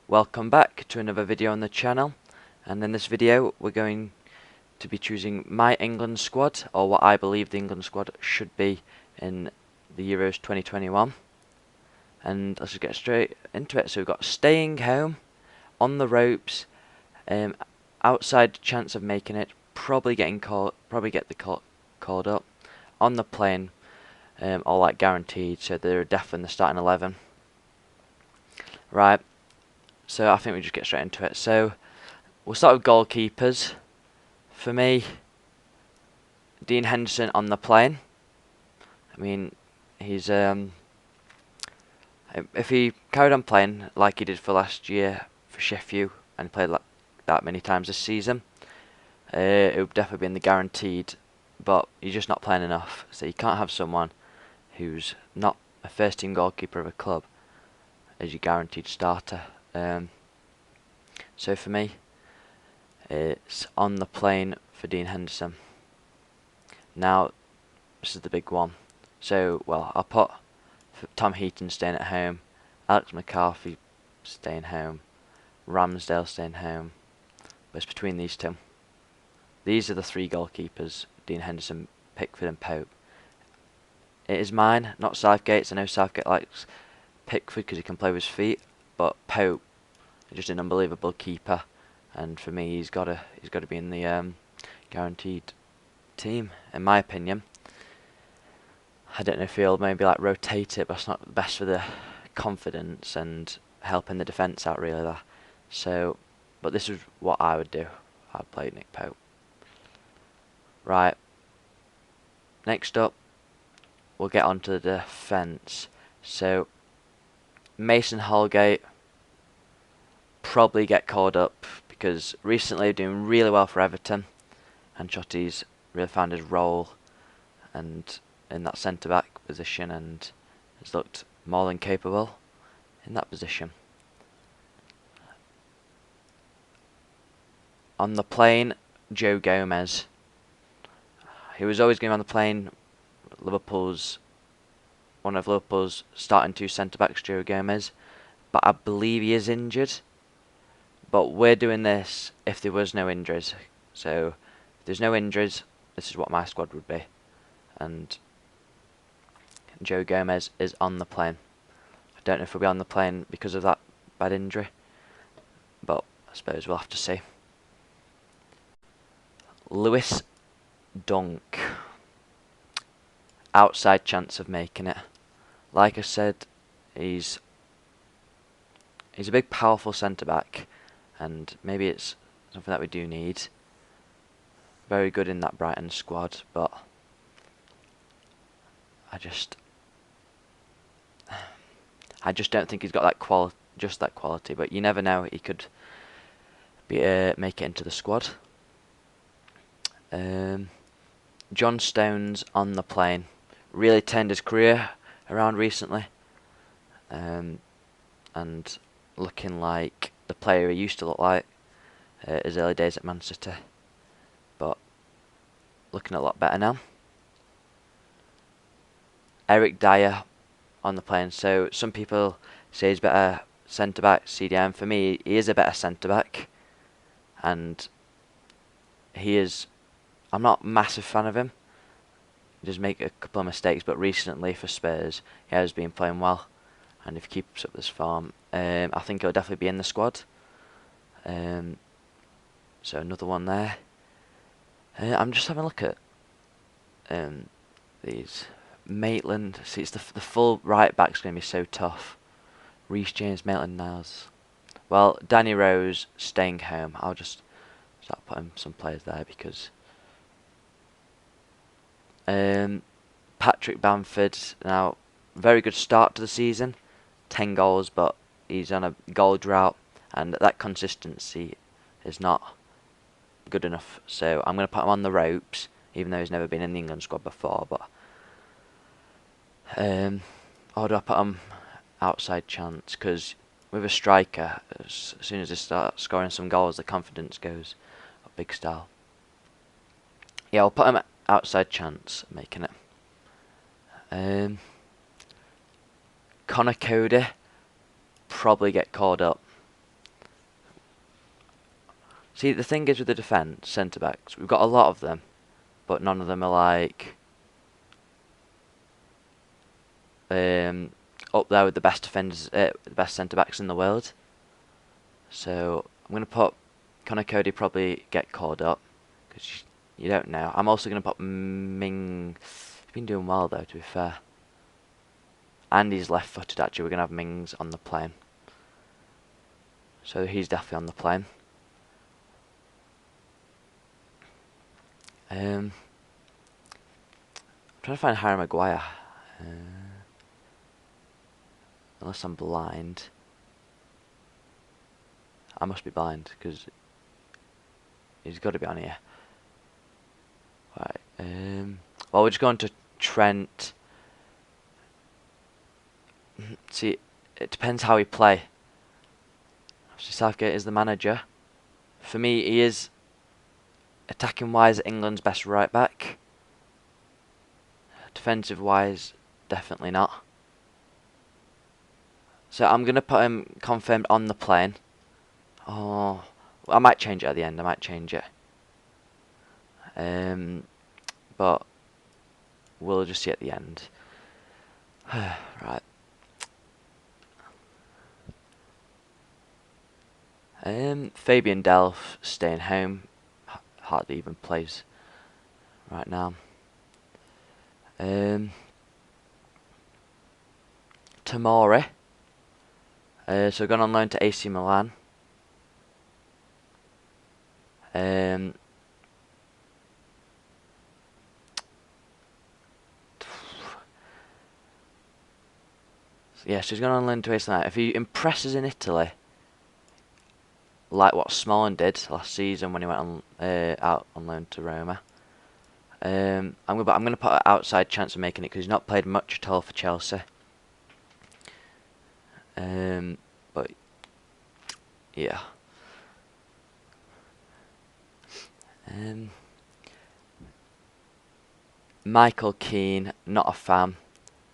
Welcome back to another video on the channel, and in this video we're going to be choosing my England squad, or what I believe the England squad should be in the Euros 2021. And let's just get straight into it. So we've got staying home, on the ropes, outside chance of making it, probably get called up, on the plane, all like guaranteed, so they're definitely in the starting 11. Right, so I think we just get straight into it. So we'll start with goalkeepers. For me, Dean Henderson on the plane. I mean, he's if he carried on playing like he did for last year for Sheffield and played like that many times this season, it would definitely be in the guaranteed. But he's just not playing enough, so you can't have someone who's not a first-team goalkeeper of a club as your guaranteed starter. So for me, it's on the plane for Dean Henderson. Now, this is the big one. So, well, I'll put Tom Heaton staying at home, Alex McCarthy staying home, Ramsdale staying home. But it's between these two. These are the three goalkeepers: Dean Henderson, Pickford and Pope. It is mine, not Southgate's. I know Southgate likes Pickford because he can play with his feet, but Pope is just an unbelievable keeper, and for me he's got to be in the guaranteed team, in my opinion. I don't know if he'll maybe like rotate it, but it's not the best for the confidence and helping the defence out really there. So, but this is what I would do. I'd play Nick Pope. Right. Next up, we'll get onto the defence. So, Mason Holgate probably get called up because recently doing really well for Everton. Ancelotti's really found his role and in that centre back position and has looked more than capable in that position. On the plane, Joe Gomez. He was always going on the plane. One of Liverpool's starting two centre backs, Joe Gomez, but I believe he is injured. But we're doing this if there was no injuries. So if there's no injuries, this is what my squad would be. And Joe Gomez is on the plane. I don't know if he'll be on the plane because of that bad injury, but I suppose we'll have to see. Lewis Dunk. Outside chance of making it. Like I said, he's a big, powerful centre-back, and maybe it's something that we do need. Very good in that Brighton squad, but I just don't think he's got that quality. But you never know; he could make it into the squad. John Stones on the plane. Really turned his career around recently, and looking like the player he used to look like his early days at Man City, but looking a lot better now. Eric Dyer on the plane. So some people say he's better centre back, CDM. For me, he is a better centre back, and I'm not a massive fan of him. He does make a couple of mistakes, but recently for Spurs, he has been playing well, and if he keeps up this form, I think he'll definitely be in the squad. So another one there. I'm just having a look at these. Maitland. See, it's the full right back's going to be so tough. Reece James, Maitland-Niles. Well, Danny Rose staying home. I'll just start putting some players there because Patrick Bamford, now very good start to the season, 10 goals, but he's on a goal drought, and that consistency is not good enough. So I'm going to put him on the ropes, even though he's never been in the England squad before. But or do I put him outside chance? Because with a striker, as soon as they start scoring some goals, the confidence goes up big style. Yeah, I'll put him outside chance, making it. Connor Cody probably get called up. See, the thing is with the defence centre backs, we've got a lot of them, but none of them are like up there with the best defenders, the best centre backs in the world. So I'm gonna put Connor Cody probably get called up because you don't know. I'm also gonna put Ming. He's been doing well though, to be fair. And he's left-footed actually. We're gonna have Mings on the plane, so he's definitely on the plane. I'm trying to find Harry Maguire. Unless I'm blind. I must be blind because he's got to be on here. Right. Well, we're just going to Trent. See, it depends how we play. Obviously, Southgate is the manager. For me, he is attacking wise England's best right back. Defensive wise, definitely not. So I'm gonna put him confirmed on the plane. Oh, I might change it at the end. I might change it. But we'll just see at the end. Right. Fabian Delph staying home. Hardly even plays right now. Tomori. So gone on loan to AC Milan. Yeah, so he's gone on loan to AC Milan. If he impresses in Italy, like what Smalling did last season when he went on out on loan to Roma, I'm gonna put an outside chance of making it because he's not played much at all for Chelsea. But yeah. Michael Keane, not a fan,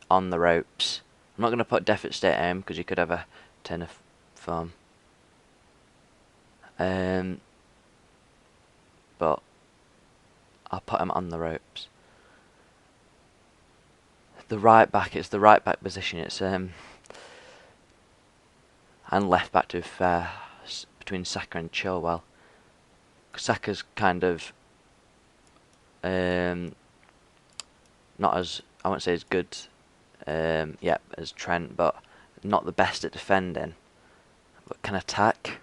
on the ropes. I'm not going to put Defet Stay at home because he could have a turn of form. But I'll put him on the ropes. The right back, it's the right back position. It's and left back to be fair between Saka and Chilwell. Saka's kind of not as, I won't say as good as Trent, but not the best at defending, but can attack,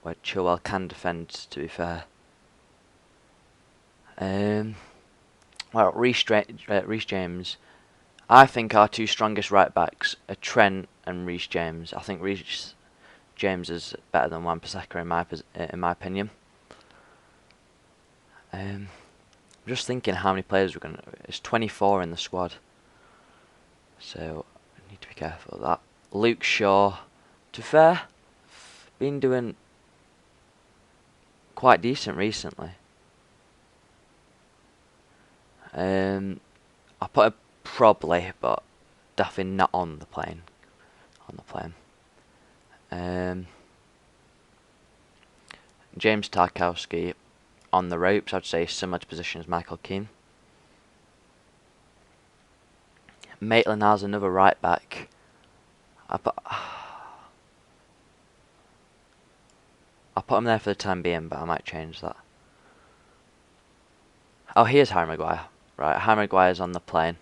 where Chilwell can defend, to be fair. Well, Reece James, I think our two strongest right backs are Trent and Reece James. I think Reece James is better than Wan-Bissaka in my opinion. I'm just thinking how many players we're gonna. It's 24 in the squad, so I need to be careful of that. Luke Shaw, to be fair, been doing quite decent recently. I put a probably, but definitely not on the plane. James Tarkowski on the ropes. I'd say similar to position as Michael Keane. Maitland-Niles, another right back. I'll put him there for the time being, but I might change that. Oh, here's Harry Maguire. Right, Harry Maguire's on the plane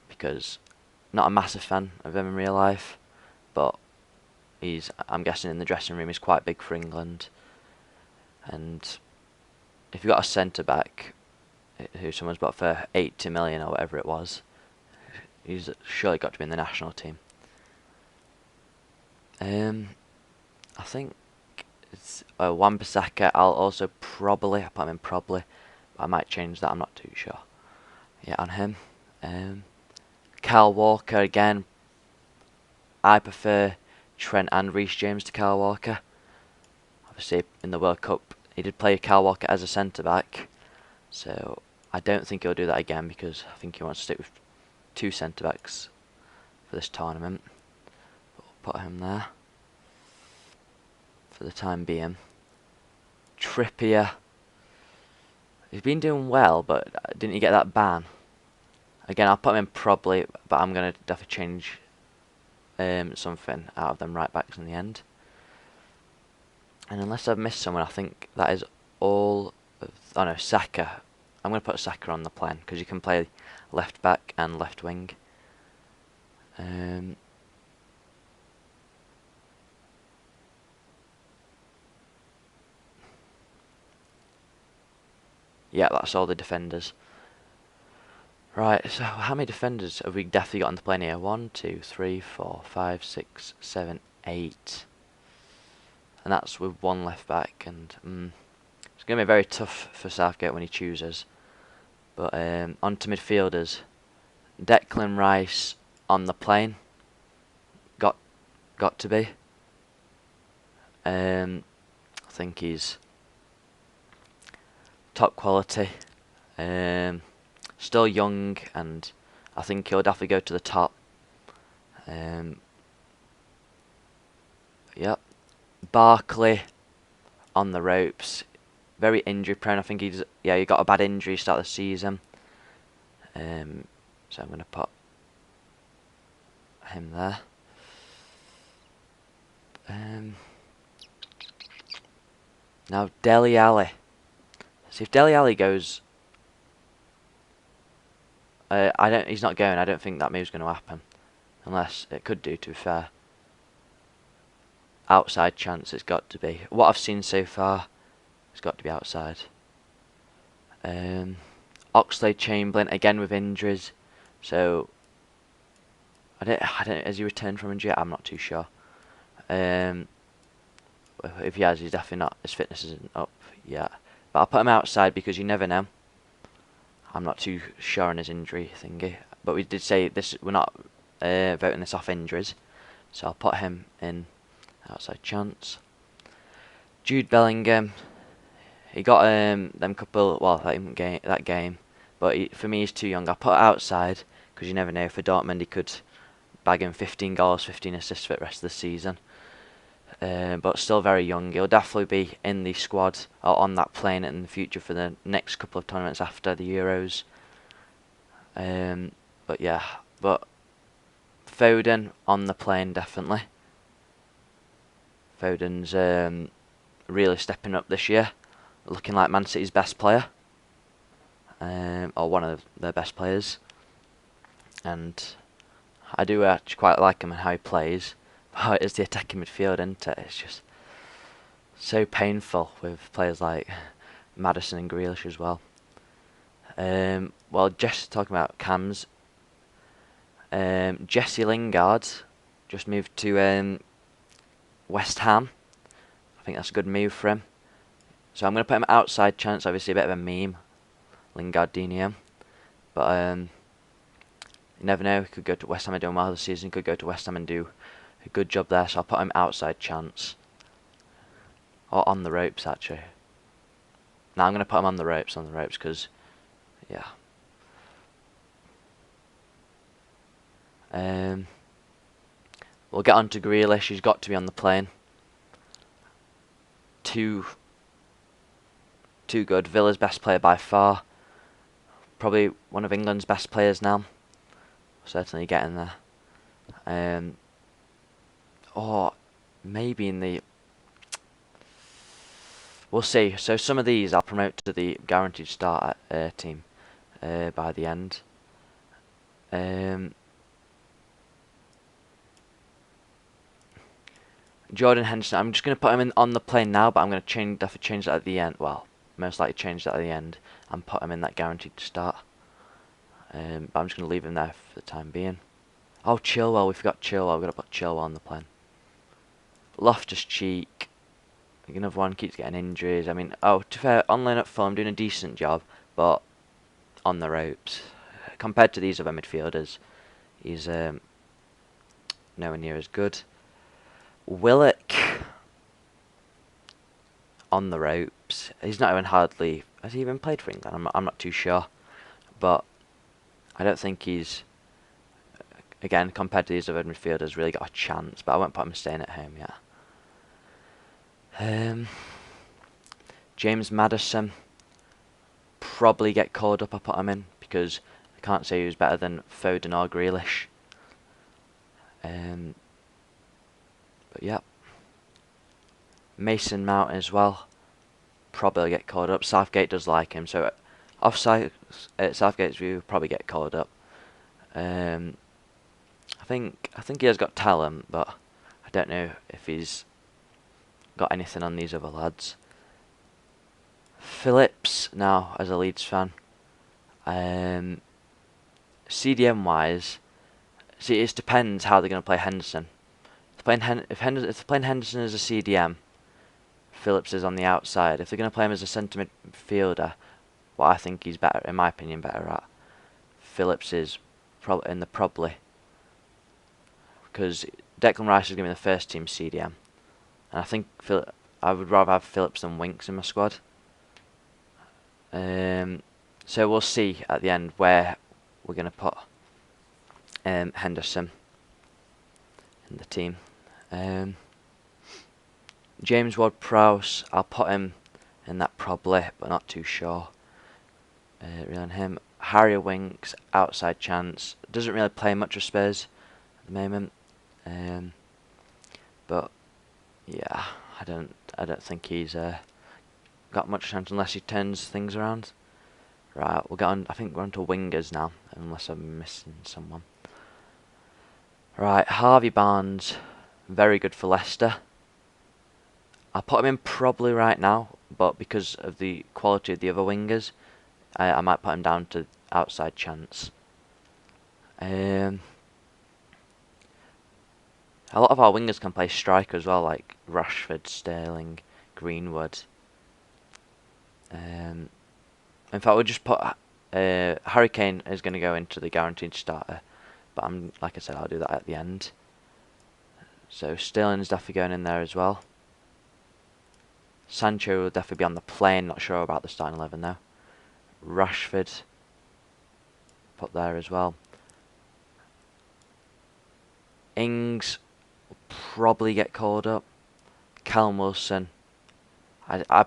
because not a massive fan of him in real life, but I'm guessing in the dressing room he's quite big for England. And if you've got a centre back who someone's bought for 80 million or whatever it was, he's surely got to be in the national team. I think it's Wan-Bissaka. I'll also probably, I put him in probably, but I might change that. I'm not too sure. Yeah, on him. Kyle Walker again. I prefer Trent and Reece James to Kyle Walker. Obviously, in the World Cup, he did play Kyle Walker as a centre back, so I don't think he'll do that again because I think he wants to stick with two centre backs for this tournament. But we'll put him there for the time being. Trippier. He's been doing well, but didn't he get that ban? Again, I'll put him in probably, but I'm going to definitely change something out of them right backs in the end. And unless I've missed someone, I think that is all. Oh no, Saka. I'm going to put Saka on the plan because you can play left back and left wing. Yeah, that's all the defenders. Right, so how many defenders have we definitely got on the plane here? 1, 2, 3, 4, 5, 6, 7, 8. And that's with one left back. And it's going to be very tough for Southgate when he chooses. But on to midfielders. Declan Rice on the plane. Got to be. I think he's top quality. Still young, and I think he'll definitely go to the top. Yep. Barkley on the ropes. Very injury prone. I think he got a bad injury start of the season. So I'm going to put him there. Now Dele Alli. See if Dele Alli goes. He's not going. I don't think that move's going to happen, unless it could do. To be fair, outside chance. It's got to be. What I've seen so far, it's got to be outside. Oxlade-Chamberlain again with injuries, so I don't. Has he returned from injury? I'm not too sure. If he has, he's definitely not. His fitness isn't up yet. But I'll put him outside because you never know. I'm not too sure on his injury thingy. But we did say this. We're not voting this off injuries, so I'll put him in outside chance. Jude Bellingham. He got them couple. Well, that game. But for me, he's too young. I'll put outside because you never know. For Dortmund, he could bag him 15 goals, 15 assists for the rest of the season. But still very young. He'll definitely be in the squad or on that plane in the future for the next couple of tournaments after the Euros. But yeah, Foden on the plane definitely. Foden's really stepping up this year, looking like Man City's best player, or one of their best players. And I do actually quite like him and how he plays. But it's the attacking midfield, isn't it? It's just so painful with players like Maddison and Grealish as well. Well, just talking about cams, Jesse Lingard just moved to West Ham. I think that's a good move for him. So I'm going to put him outside chance. Obviously a bit of a meme, Lingardinho. But you never know. He could go to West Ham and do well this season. He could go to West Ham and do a good job there. So I'll put him outside chance. Or on the ropes, actually. No, I'm going to put him on the ropes, because, yeah. We'll get on to Grealish. He's got to be on the plane. Too good. Villa's best player by far. Probably one of England's best players now. Certainly getting there. Or maybe in the... We'll see. So some of these I'll promote to the guaranteed start team by the end. Jordan Henderson. I'm just going to put him on the plane now, but I'm going to definitely change that at the end. Well, most likely change that at the end and put him in that guaranteed start. But I'm just going to leave him there for the time being. Oh, Chilwell. We forgot Chilwell. We're going to put Chilwell on the plane. Loftus-Cheek. Another one keeps getting injuries. I mean, to be fair, online at Fulham doing a decent job, but on the ropes. Compared to these other midfielders, he's nowhere near as good. Willock on the ropes. He's not even hardly... Has he even played for England? I'm not too sure. But I don't think he's... Again, compared to these other midfielders, really got a chance. But I won't put him staying at home yet. James Maddison, probably get called up. I put him in because I can't say he was better than Foden or Grealish. But yeah, Mason Mount as well, probably get called up. Southgate does like him, so offside Southgate's view, probably get called up. I think he has got talent, but I don't know if he's got anything on these other lads. Phillips, now as a Leeds fan, CDM wise, see, it depends how they're going to play Henderson. If they're playing Henderson as a CDM, Phillips is on the outside. If they're going to play him as a centre midfielder, what I think he's better, in my opinion, better at, Phillips is probably, because Declan Rice is going to be the first team CDM, and I think I would rather have Phillips than Winks in my squad. So we'll see at the end where we're going to put Henderson in the team. James Ward-Prowse, I'll put him in that probably, but not too sure. Really on him. Harry Winks, outside chance. Doesn't really play much of Spurs at the moment. But yeah, I don't think he's got much chance unless he turns things around. Right, we'll get on. I think we're on to wingers now, unless I'm missing someone. Right, Harvey Barnes, very good for Leicester. I'll put him in probably right now, but because of the quality of the other wingers, I might put him down to outside chance. A lot of our wingers can play striker as well, like Rashford, Sterling, Greenwood. In fact, we'll just put Harry Kane is going to go into the guaranteed starter, but like I said, I'll do that at the end. So Sterling's definitely going in there as well. Sancho will definitely be on the plane. Not sure about the starting 11 though. Rashford, put there as well. Ings will probably get called up. Callum Wilson, I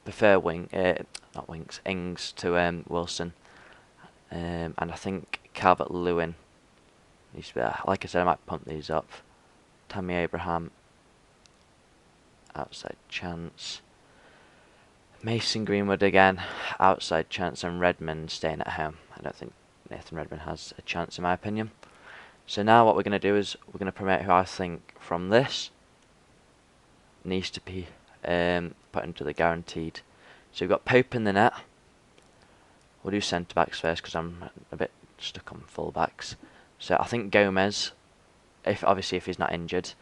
prefer Ings to Wilson, and I think Calvert-Lewin needs to be there. Like I said, I might punt these up. Tammy Abraham, outside chance. Mason Greenwood again, outside chance, and Redmond staying at home. I don't think Nathan Redmond has a chance in my opinion. So now what we're going to do is we're going to promote who I think from this needs to be put into the guaranteed. So we've got Pope in the net. We'll do centre backs first because I'm a bit stuck on full backs. So I think Gomez, obviously if he's not injured,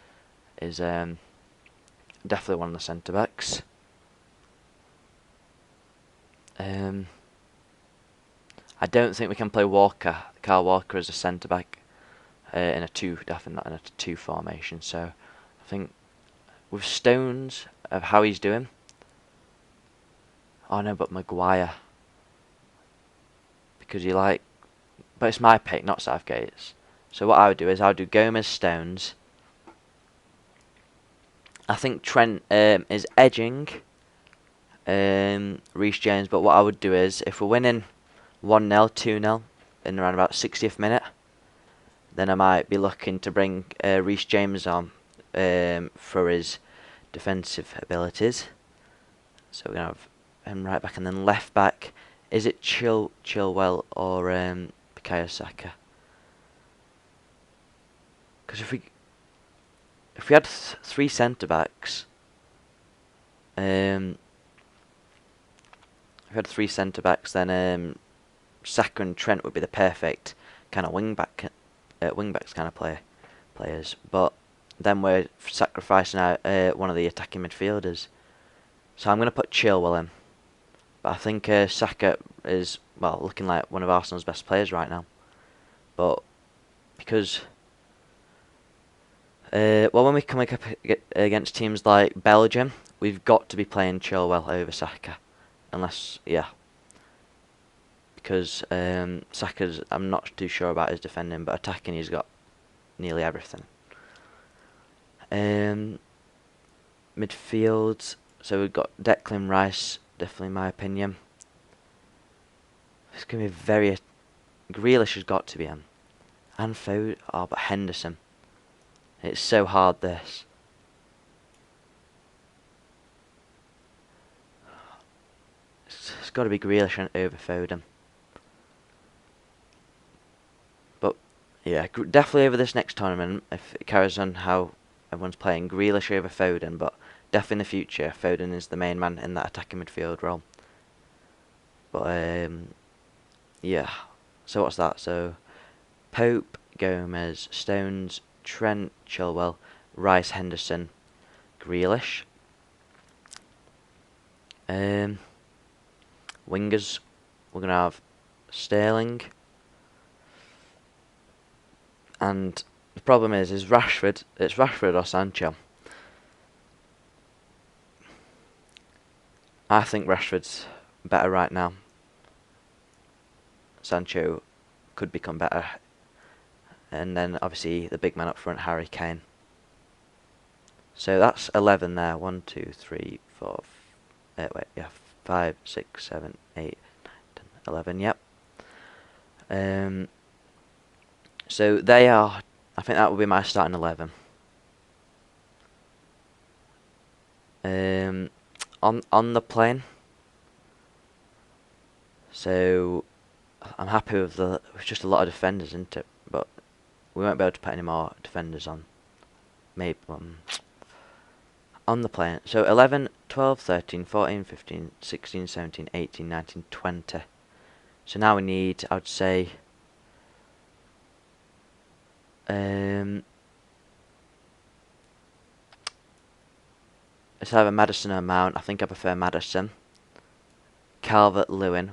is definitely one of the centre backs. I don't think we can play Kyle Walker as a centre back in a definitely not in a 2 formation. So I think with Stones of how he's doing. Oh no, but Maguire, because but it's my pick, not Southgate's. So what I would do is I would do Gomez, Stones. I think Trent is edging Reece James, but what I would do is if we're winning 1-0, 2-0 in around about 60th minute, then I might be looking to bring Reece James on for his defensive abilities. So we're going to have him right back, and then left back, is it Chilwell or Bukayo Saka? Because if we had 3 centre backs, then Saka and Trent would be the perfect kind of wingbacks kind of players. But then we're sacrificing out one of the attacking midfielders. So I'm going to put Chilwell in. But I think Saka is, well, looking like one of Arsenal's best players right now. But because when we come up against teams like Belgium, we've got to be playing Chilwell over Saka. Because Saka's, I'm not too sure about his defending, but attacking he's got nearly everything. Midfield, So we've got Declan Rice, definitely in my opinion. It's going to be very... Grealish has got to be in. And Foden. Oh, but Henderson. It's so hard, this. It's got to be Grealish and over Foden. But, yeah, definitely over this next tournament, if it carries on how everyone's playing. Grealish over Foden, but definitely in the future, Foden is the main man in that attacking midfield role. But, yeah. So what's that? So, Pope, Gomez, Stones, Trent, Chilwell, Rice, Henderson, Grealish. Wingers, we're going to have Sterling. And the problem is Rashford. It's Rashford or Sancho. I think Rashford's better right now. Sancho could become better. And then obviously the big man up front, Harry Kane. So that's 11 there. 1, 2, 3, 4. 5, 6, 7, 8, 9, 10, 11. Yep. So they are. I think that will be my starting 11. On the plane. So I'm happy with just a lot of defenders, isn't it? But we won't be able to put any more defenders on. Maybe on the plane. So 11, 12, 13, 14, 15, 16, 17, 18, 19, 20. So now we need, I would say, it's either Maddison or Mount. I think I prefer Maddison. Calvert-Lewin.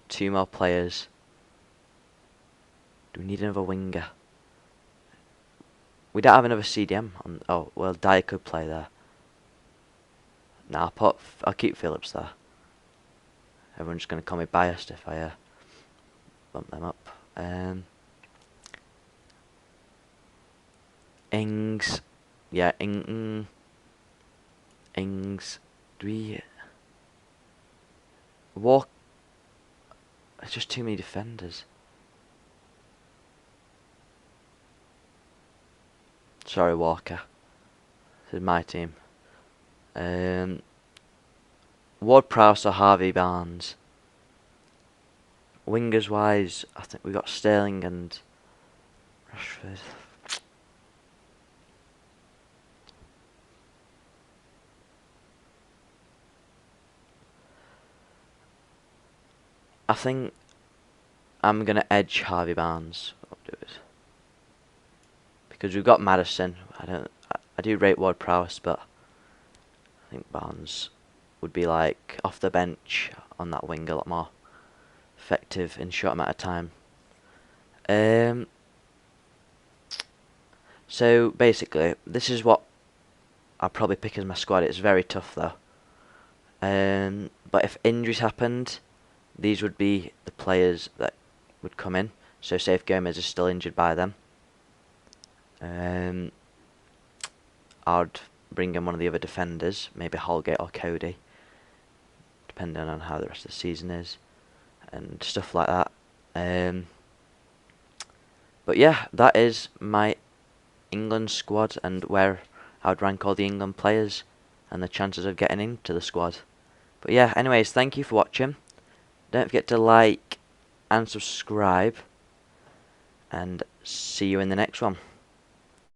2 more players. Do we need another winger? We don't have another CDM on. Oh well, Dyer could play there. Nah, I'll keep Phillips there. Everyone's gonna call me biased if I bump them up. Ings, yeah, Ings. Do we walk? It's just too many defenders. Sorry, Walker. This is my team. Ward-Prowse or Harvey Barnes. Wingers wise, I think we got Sterling and Rashford. I think I'm gonna edge Harvey Barnes. I'll do it because we've got Maddison. I do rate Ward-Prowse, but I think Barnes would be like off the bench on that wing a lot more effective in a short amount of time. So basically, this is what I'll probably pick as my squad. It's very tough though. But if injuries happened, these would be the players that would come in. So say if Gomez is still injured by them, I'd bring in one of the other defenders, maybe Holgate or Cody, depending on how the rest of the season is, and stuff like that. But yeah, that is my England squad and where I would rank all the England players and the chances of getting into the squad. But yeah, anyways, thank you for watching. Don't forget to like and subscribe, and see you in the next one.